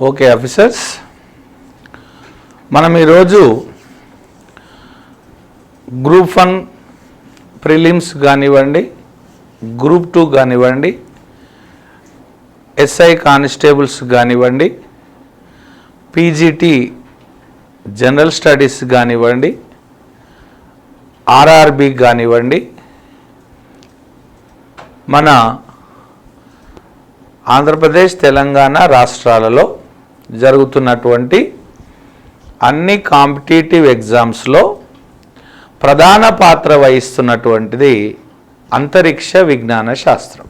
Okay officers, మనం ఈరోజు group 1 prelims కానివ్వండి, గ్రూప్ 2 కానివ్వండి, ఎస్ఐ కానిస్టేబుల్స్ కానివ్వండి, పీజీటీ జనరల్ స్టడీస్ కానివ్వండి, ఆర్ఆర్బి కానివ్వండి, మన ఆంధ్రప్రదేశ్ తెలంగాణ రాష్ట్రాలలో జరుగుతున్నటువంటి అన్ని కాంపిటీటివ్ ఎగ్జామ్స్లో ప్రధాన పాత్ర వహిస్తున్నటువంటిది అంతరిక్ష విజ్ఞాన శాస్త్రం.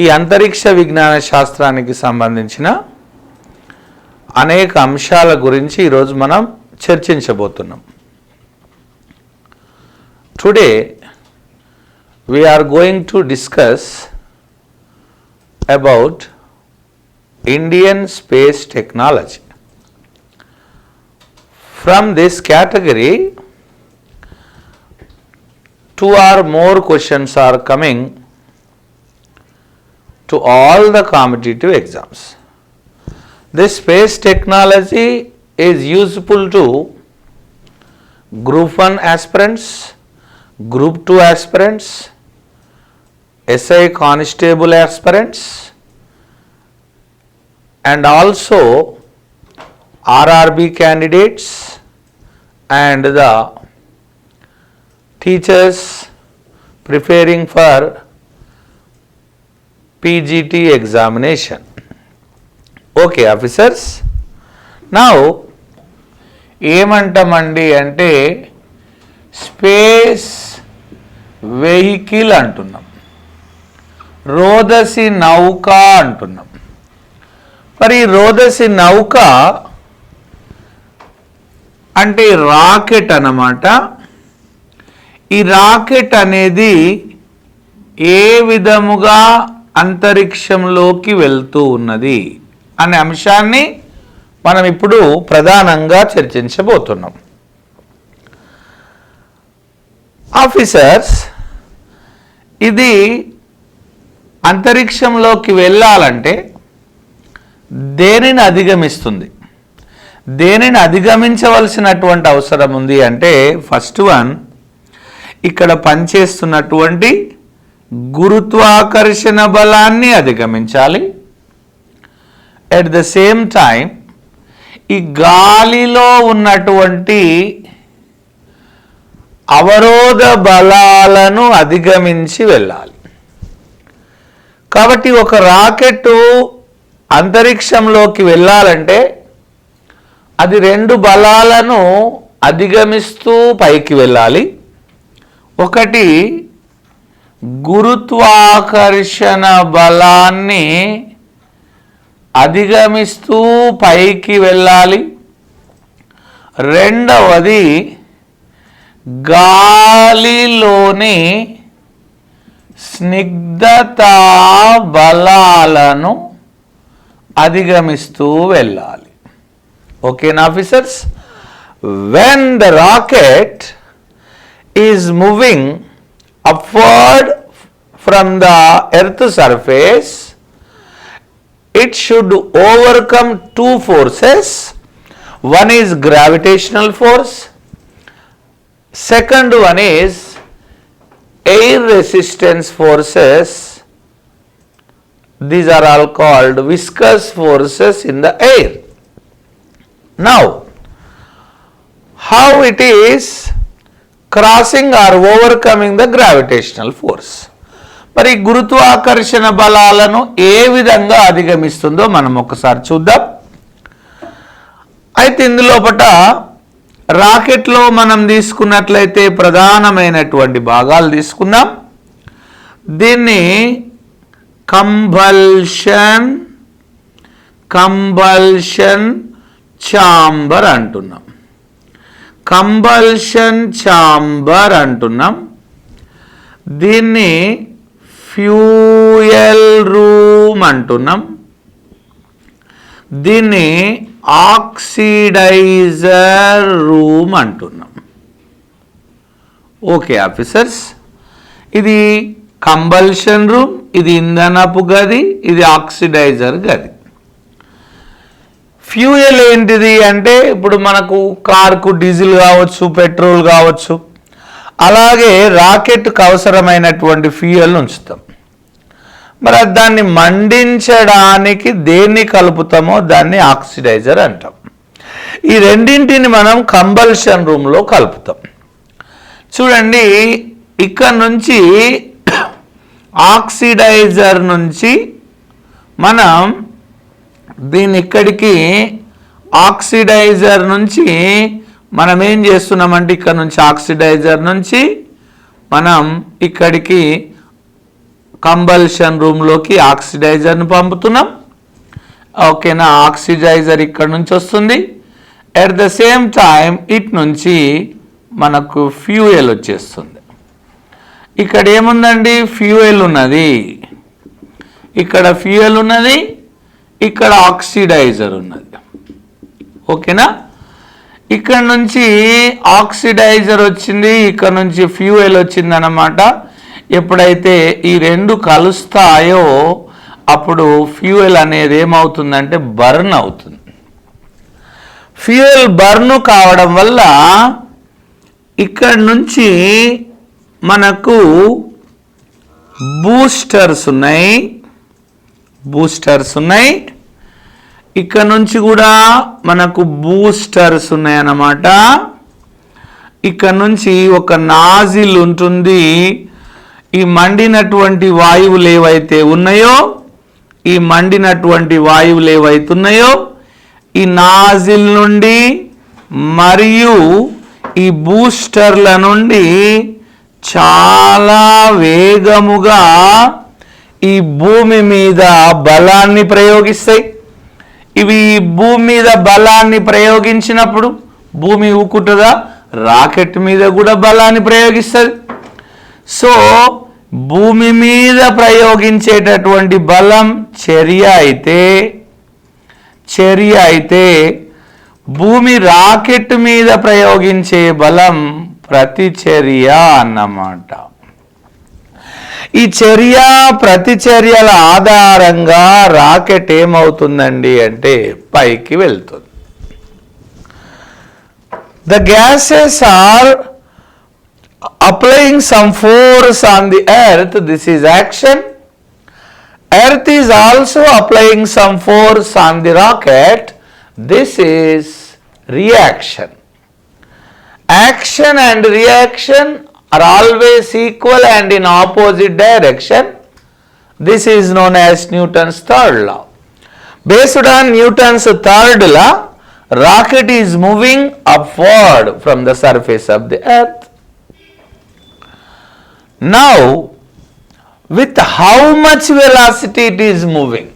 ఈ అంతరిక్ష విజ్ఞాన శాస్త్రానికి సంబంధించిన అనేక అంశాల గురించి ఈరోజు మనం చర్చించబోతున్నాం. Today we are going to discuss about Indian space technology. From this category, 2 or more questions are coming to all the competitive exams. This space technology is useful to Group 1 aspirants, Group 2 aspirants, SI constable aspirants, and also RRB candidates and the teachers preparing for PGT examination. Okay officers, now ఏమంటామండి అంటే space vehicle అంటున్నాం, రోదసి నౌక అంటున్నాం. మరి రోదసి నౌక అంటే rocket అన్నమాట. ఈ rocket అనేది ఏ విధముగా అంతరిక్షంలోకి వెళ్తూ ఉన్నది అనే అంశాన్ని మనం ఇప్పుడు ప్రధానంగా చర్చించబోతున్నాం. ఆఫీసర్స్, ఇది అంతరిక్షంలోకి వెళ్ళాలంటే దేనిని అధిగమిస్తుంది, దేనిని అధిగమించవలసినటువంటి అవసరం ఉంది అంటే ఫస్ట్ వన్, ఇక్కడ పనిచేస్తున్నటువంటి గురుత్వాకర్షణ బలాన్ని అధిగమించాలి. ఎట్ ద సేమ్ టైం ఈ గాలిలో ఉన్నటువంటి అవరోధ బలాలను అధిగమించి వెళ్ళాలి. కాబట్టి ఒక రాకెట్ అంతరిక్షంలోకి వెళ్ళాలంటే అది 2 బలాలను అధిగమిస్తూ పైకి వెళ్ళాలి. ఒకటి గురుత్వాకర్షణ బలాన్ని అధిగమిస్తూ పైకి వెళ్ళాలి. రెండవది గాలిలోని స్నిగ్ధతా బలాలను అధిగమిస్తూ వెళ్ళాలి. ఓకేనా officers? When the rocket is moving upward from the earth surface, it should overcome 2 forces. One is gravitational force, second one is air resistance forces. These are all called viscous forces in the air. Now, how it is crossing or overcoming the gravitational force? మరి గురుత్వాకర్షణ బలాలను ఏ విధంగా అధిగమిస్తుందో మనం ఒకసారి చూద్దాం. అయితే ఇందులోపట రాకెట్లో మనం తీసుకున్నట్లయితే ప్రధానమైనటువంటి భాగాలు తీసుకుందాం. దీన్ని కంబల్షన్ ఛాంబర్ అంటున్నాం. కంబల్షన్ ఛాంబర్ అంటున్నాం. దీన్ని ఫ్యూయల్ రూమ్ అంటున్నాం. దీన్ని ఆక్సిడైజర్ రూమ్ అంటున్నాం. ఓకే ఆఫీసర్స్, ఇది కంబల్షన్ రూమ్, ఇది ఇంధనపు గది, ఇది ఆక్సిడైజర్ గది. ఫ్యూయల్ ఏంటిది అంటే ఇప్పుడు మనకు కార్కు డీజిల్ కావచ్చు, పెట్రోల్ కావచ్చు, అలాగే రాకెట్కు అవసరమైనటువంటి ఫ్యూయల్ ఉంచుతాం. మరి దాన్ని మండించడానికి దేన్ని కలుపుతామో దాన్ని ఆక్సిడైజర్ అంటాం. ఈ రెండింటిని మనం కంబల్షన్ రూమ్లో కలుపుతాం. చూడండి, ఇక్కడ నుంచి ఆక్సిడైజర్ నుంచి మనం దీన్ని ఇక్కడికి ఆక్సిడైజర్ నుంచి మనం ఏం చేస్తున్నామంటే ఇక్కడ నుంచి ఆక్సిడైజర్ నుంచి మనం ఇక్కడికి కంబల్షన్ రూమ్లోకి ఆక్సిడైజర్ని పంపుతున్నాం. ఓకేనా, ఆక్సిడైజర్ ఇక్కడ నుంచి వస్తుంది. ఎట్ ద సేమ్ టైం ఇటు నుంచి మనకు ఫ్యూయల్ వచ్చేస్తుంది. ఇక్కడ ఏముందండి, ఫ్యూయల్ ఉన్నది, ఇక్కడ ఫ్యూయల్ ఉన్నది, ఇక్కడ ఆక్సిడైజర్ ఉన్నది. ఓకేనా, ఇక్కడ నుంచి ఆక్సిడైజర్ వచ్చింది, ఇక్కడ నుంచి ఫ్యూయల్ వచ్చింది అన్నమాట. ఎప్పుడైతే ఈ రెండు కలుస్తాయో అప్పుడు ఫ్యూయల్ అనేది ఏమవుతుందంటే బర్న్ అవుతుంది. ఫ్యూయల్ బర్న్ కావడం వల్ల ఇక్కడ నుంచి మనకు బూస్టర్స్ ఉన్నాయి, ఇక్కడ నుంచి కూడా మనకు బూస్టర్స్ ఉన్నాయి అన్నమాట. ఇక్కడ నుంచి ఒక నాజిల్ ఉంటుంది. ఈ మండినటువంటి వాయువులు ఏవైతే ఉన్నాయో ఈ నాజిల్ నుండి మరియు ఈ బూస్టర్ల నుండి చాలా వేగముగా ఈ భూమి మీద బలాన్ని ప్రయోగిస్తాయి. ఇవి భూమి మీద బలాన్ని ప్రయోగించినప్పుడు భూమి ఊకుంటుందా, రాకెట్ మీద కూడా బలాన్ని ప్రయోగిస్తుంది. సో భూమి మీద ప్రయోగించేటటువంటి బలం చర్య అయితే భూమి రాకెట్ మీద ప్రయోగించే బలం ప్రతిచర్య అన్నమాట. ఈ చర్య ప్రతిచర్యల ఆధారంగా రాకెట్ ఏమవుతుందండి అంటే పైకి వెళ్తుంది. The gases are applying some force on the earth. This is action. Earth is also applying some force on the rocket. This is reaction. Action and reaction are always equal and in opposite direction. This is known as Newton's third law. Based on Newton's third law, rocket is moving upward from the surface of the earth. Now, with how much velocity it is moving?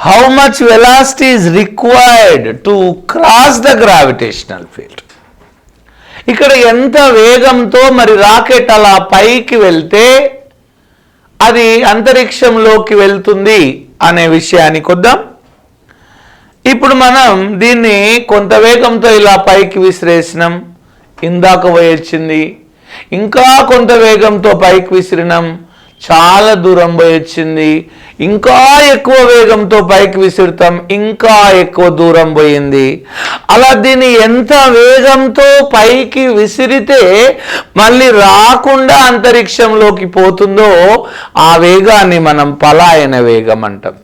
How much velocity is required to cross the gravitational field? ఇక్కడ ఎంత వేగంతో మరి rocket అలా పైకి వెళ్తే అది అంతరిక్షంలోకి వెళ్తుంది అనే విషయానికి వద్దాం. ఇప్పుడు మనం దీన్ని కొంత వేగంతో ఇలా పైకి విసిరేసినాం, ఇందాక పోయొచ్చింది. ఇంకా కొంత వేగంతో పైకి విసిరినాం, చాలా దూరం పోయొచ్చింది. ఇంకా ఎక్కువ వేగంతో పైకి విసురుతాం, ఇంకా ఎక్కువ దూరం పోయింది. అలా దీన్ని ఎంత వేగంతో పైకి విసిరితే మళ్ళీ రాకుండా అంతరిక్షంలోకి పోతుందో ఆ వేగాన్ని మనం పలాయన వేగం అంటాం.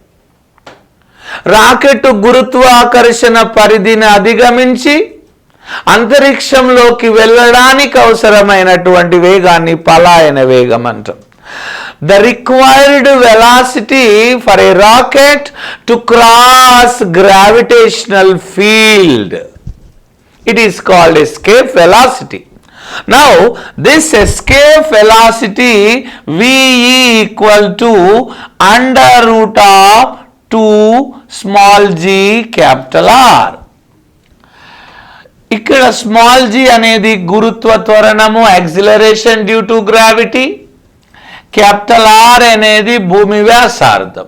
రాకెట్ గురుత్వాకర్షణ పరిధిని అధిగమించి అంతరిక్షంలోకి వెళ్ళడానికి అవసరమైనటువంటి వేగాన్ని పలాయన వేగం అంటాం. The required velocity for a rocket to cross gravitational field, it is called escape velocity. Now this escape velocity VE equal to under root of 2 small g capital R. ఇక్కడ స్మాల్ g అనేది గురుత్వ త్వరణము, acceleration due to gravity. Capital R అనేది భూమి వ్యాసార్థం.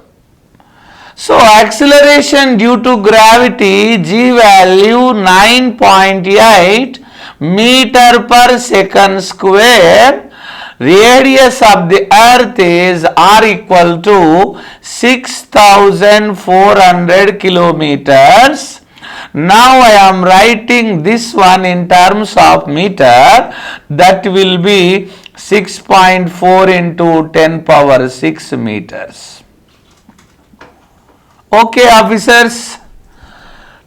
So acceleration due to gravity g value 9.8 metre per second square. radius of the earth is r equal to 6400 kilometers. Now I am writing this one in terms of meter. That will be 6.4 into 10 power 6 meters. Okay, officers.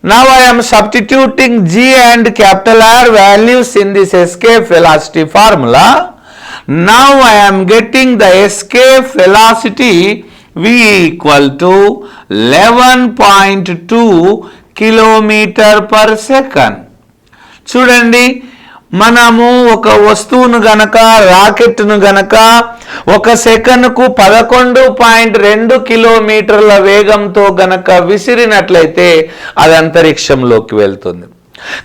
Now I am substituting G and capital R values in this escape velocity formula. Now I am getting the escape velocity V equal to 11.2 kilometer per second. చూడండి, మనము ఒక వస్తువును గనక రాకెట్ను గనక ఒక సెకనుకు 11.2 కిలోమీటర్ల వేగంతో గనక విసిరినట్లయితే అది అంతరిక్షంలోకి వెళ్తుంది.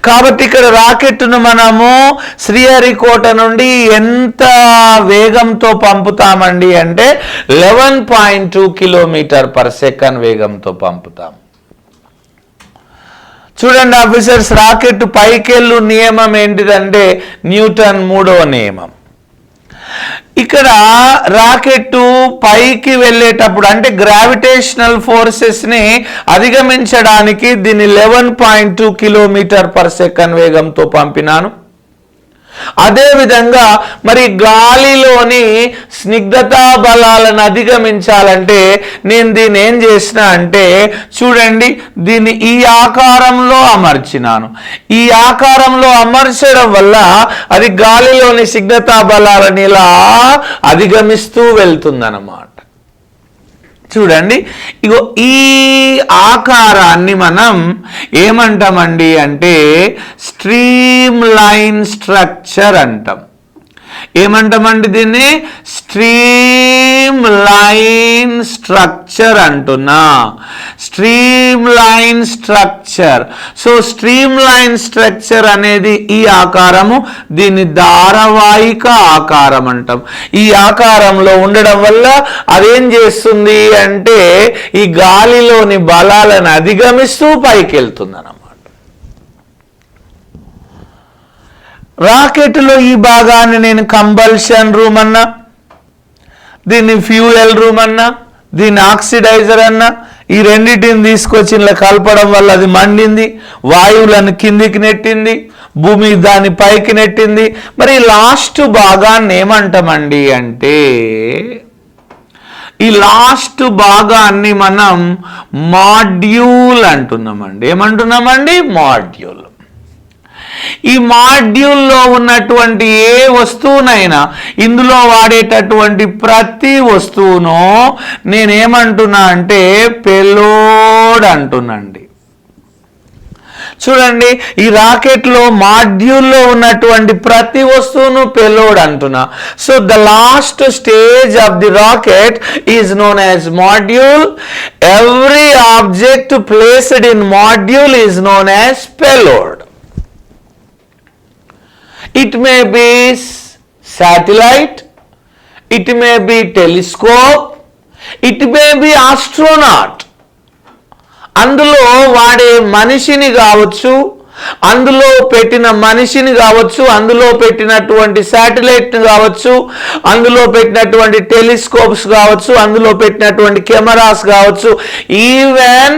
కాబట్టి ఇక్కడ రాకెట్ను మనము శ్రీహరికోట నుండి ఎంత వేగంతో పంపుతామండి అంటే 11.2 కిలోమీటర్ పర్ సెకండ్ వేగంతో పంపుతాం. చూడండి ఆఫీసర్స్, రాకెట్ పైకెళ్ళు నియమం ఏంటిదంటే న్యూటన్ 3వ నియమం. ఇక్కడ రాకెట్ పైకి వెళ్ళేటప్పుడు అంటే గ్రావిటేషనల్ ఫోర్సెస్ ని అధిగమించడానికి దీన్ని 11.2 కిలోమీటర్ పర్ సెకండ్ వేగంతో పంపినాను. అదే విధంగా మరి గాలిలోని స్నిగ్ధతా బలాలను అధిగమించాలంటే నేను దీన్ని ఏం చేసిన అంటే చూడండి, దీన్ని ఈ ఆకారంలో అమర్చినాను. ఈ ఆకారంలో అమర్చడం వల్ల అది గాలిలోని స్నిగ్ధతా బలాలను ఇలా అధిగమిస్తూ వెళ్తుందన్నమాట. చూడండి, ఇగో ఈ ఆకారాన్ని మనం ఏమంటామండి అంటే స్ట్రీమ్ లైన్ స్ట్రక్చర్ అంటాం. ఏమంటామండి దీన్ని? స్ట్రీమ్ లైన్ స్ట్రక్చర్ అంటున్నా. Stream line structure. So stream line structure అనేది ఈ ఆకారము, దీన్ని ధారావాహిక ఆకారం అంటాం. ఈ ఆకారంలో ఉండడం వల్ల అదేం చేస్తుంది అంటే ఈ గాలిలోని బలాలను అధిగమిస్తూ పైకి వెళ్తుంది అన్నమాట. రాకెట్లో ఈ భాగాన్ని నేను కంబల్షన్ రూమ్ అన్నా, దీన్ని ఫ్యూయల్ రూమ్ అన్నా, దీన్ని ఆక్సిడైజర్ అన్నా, ఈ రెండింటిని తీసుకొచ్చి ఇలా కలపడం వల్ల అది మండింది, వాయువులను కిందికి నెట్టింది, భూమి దాన్ని పైకి నెట్టింది. మరి లాస్ట్ భాగాన్ని ఏమంటామండి అంటే ఈ లాస్ట్ భాగాన్ని మనం మాడ్యూల్ అంటున్నామండి. ఏమంటున్నామండి? మాడ్యూల్. ఈ మాడ్యూల్లో ఉన్నటువంటి ఏ వస్తువునైనా ఇందులో వాడేటటువంటి ప్రతి వస్తువును నేనేమంటున్నా అంటే పెలోడ్ అంటున్నాండి. చూడండి, ఈ రాకెట్లో మాడ్యూల్లో ఉన్నటువంటి ప్రతి వస్తువును పెలోడ్ అంటున్నా. So the last stage of the rocket is known as module. Every object placed in module is known as payload. It may be satellite, it may be telescope, it may be astronaut. అందులో వాడే మనిషిని కావచ్చు, అందులో పెట్టిన మనిషిని కావచ్చు, అందులో పెట్టినటువంటి శాటిలైట్ని కావచ్చు, అందులో పెట్టినటువంటి టెలిస్కోప్స్ కావచ్చు, అందులో పెట్టినటువంటి కెమెరాస్ కావచ్చు, ఈవెన్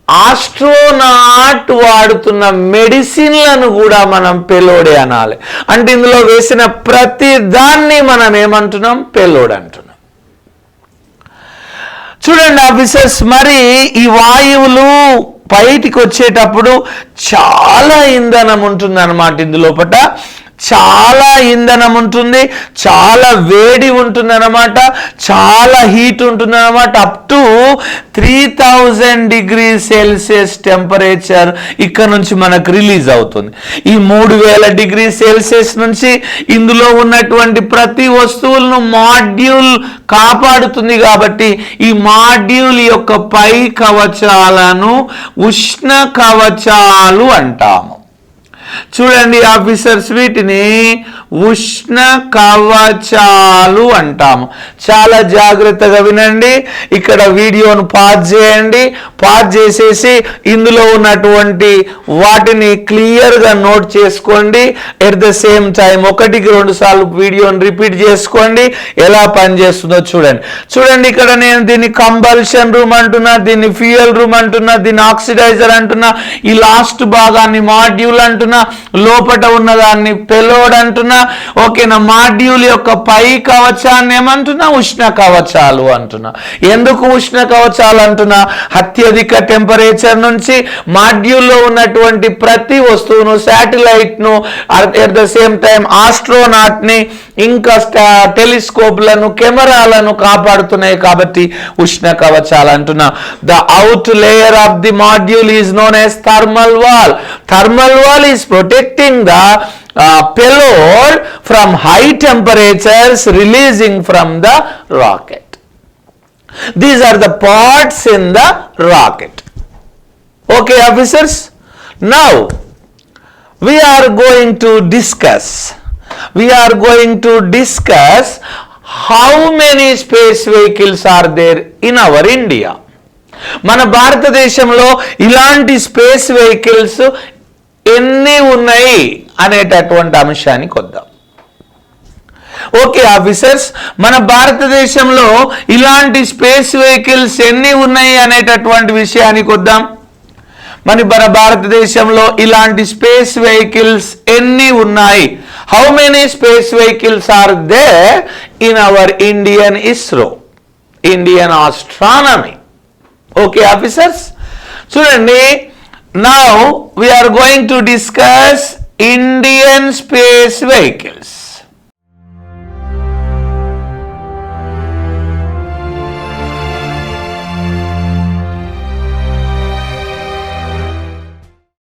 ఆస్ట్రోనాట్ వాడుతున్న మెడిసిన్లను కూడా మనం పెలోడే అనాలి. అంటే ఇందులో వేసిన ప్రతి దాన్ని మనం ఏమంటున్నాం? పెలోడ్ అంటున్నాం. చూడండి ఆఫీసర్స్, మరి ఈ వాయువులు బయటికి వచ్చేటప్పుడు చాలా ఇంధనం ఉంటుంది అన్నమాట. ఇందులోపట చాలా ఇంధనం ఉంటుంది, చాలా వేడి ఉంటుంది అన్నమాట, చాలా హీట్ ఉంటుంది అన్నమాట. Up to 3000 degrees Celsius temperature ఇక్కడ నుంచి మనకు రిలీజ్ అవుతుంది. ఈ 3000 degrees Celsius నుంచి ఇందులో ఉన్నటువంటి ప్రతి వస్తువులను మాడ్యూల్ కాపాడుతుంది. కాబట్టి ఈ మాడ్యూల్ యొక్క పై కవచాలను ఉష్ణ కవచాలు అంటాము. చూడండి ఆఫీసర్స్, వీటిని ఉష్ణ కవచాలు అంటాము. చాలా జాగ్రత్తగా వినండి. ఇక్కడ వీడియోను పాజ్ చేయండి. పాజ్ చేసేసి ఇందులో ఉన్నటువంటి వాటిని క్లియర్గా నోట్ చేసుకోండి. ఎట్ ద సేమ్ టైం 1-2 సార్లు వీడియోని రిపీట్ చేసుకోండి. ఎలా పనిచేస్తుందో చూడండి. ఇక్కడ నేను దీన్ని కంబల్షన్ రూమ్ అంటున్నా, దీన్ని ఫ్యూయల్ రూమ్ అంటున్నా, దీన్ని ఆక్సిడైజర్ అంటున్నా, ఈ లాస్ట్ భాగాన్ని మాడ్యూల్ అంటున్నా, లోపట ఉన్నదాన్ని పెలోడ్ అంటున్నా. ఓకేనా? మాడ్యూల్ యొక్క పై కవచాన్ని ఏమంటున్నా? ఉష్ణ కవచాలు అంటున్నా. ఎందుకు ఉష్ణ కవచాలు అంటున్నా? అత్యధిక టెంపరేచర్ నుంచి మాడ్యూల్లో ఉన్నటువంటి ప్రతి వస్తువును, శాటిలైట్ను, at the same time astronaut ని, ఇంకా టెలిస్కోప్లను, కెమెరాలను కాపాడుతున్నాయి కాబట్టి ఉష్ణ కవచాలు అంటున్నా. The out layer of the module is known as thermal wall. Thermal wall is protecting the payload from high temperatures releasing from the rocket. These are the parts in the rocket. Okay, officers? Now we are going to discuss how many space vehicles are there in our India. మన భారతదేశంలో ఇలాంటి space vehicles ఎన్ని ఉన్నాయి అనేటటువంటి అంశానికి వద్దాం. Okay officers, మన భారతదేశంలో ఇలాంటి స్పేస్ వెహికల్స్ ఎన్ని ఉన్నాయి అనేటటువంటి విషయానికి వద్దాం. మన భారతదేశంలో ఇలాంటి స్పేస్ వెహికల్స్ ఎన్ని ఉన్నాయి? How many space vehicles are there in our Indian ISRO, Indian astronomy? Okay officers, చూడండి. Now we are going to discuss Indian space vehicles.